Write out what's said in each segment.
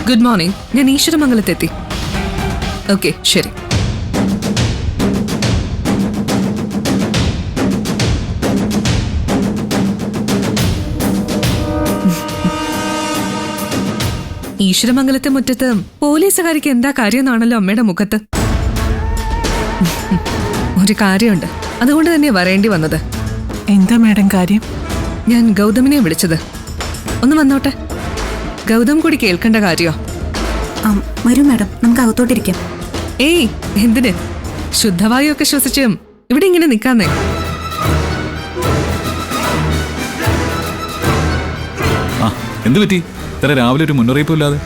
Good morning. ഞാൻ ഈശ്വരമംഗലത്തെത്തി. Okay, ശരി. ഈശ്വരമംഗലത്തെ മുറ്റത്ത് പോലീസുകാരിക്ക് എന്താ കാര്യമെന്നാണല്ലോ അമ്മയുടെ മുഖത്ത്. ഒരു കാര്യമുണ്ട്, അതുകൊണ്ട് തന്നെ വരേണ്ടി വന്നത്. എന്താ മാഡം കാര്യം? ഞാൻ ഗൗതമിനെ വിളിച്ചത്. ഒന്ന് വന്നോട്ടെ. ഗൗതം കൂടി കേൾക്കേണ്ട കാര്യോ? വരൂ മാഡം, നമുക്ക് അകത്തോട്ടിരിക്കാം. ഏയ്, എന്തിന്? ശുദ്ധവായു ഒക്കെ ശ്വസിച്ചും ഇവിടെ ഇങ്ങനെ നിക്കാന്നേ. എന്ത് പറ്റി? ഇത്ര രാവിലെ ഒരു മുന്നറിയിപ്പില്ലാതെ?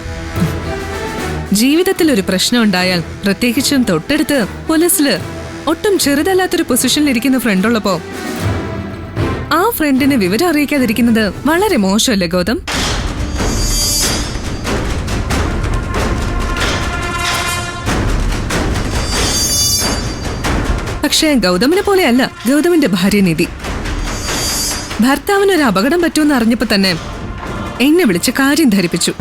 ജീവിതത്തിൽ ഒരു പ്രശ്നം ഉണ്ടായാൽ, പ്രത്യേകിച്ചും തൊട്ടടുത്ത് പോലീസില് ഒട്ടും ചെറുതല്ലാത്തൊരു പൊസിഷനിലിരിക്കുന്ന ഫ്രണ്ട് ഉള്ളപ്പോ ആ ഫ്രണ്ടിനെ വിവരം അറിയിക്കാതിരിക്കുന്നത് വളരെ മോശമല്ലേ ഗൗതം? പക്ഷേ ഗൗതമിനെ പോലെയല്ല ഗൗതമിന്റെ ഭാര്യ നിധി. ഭർത്താവിനൊരു അപകടം പറ്റുമെന്ന് അറിഞ്ഞപ്പോ തന്നെ എന്നെ വിളിച്ച് കാര്യം ധരിപ്പിച്ചു.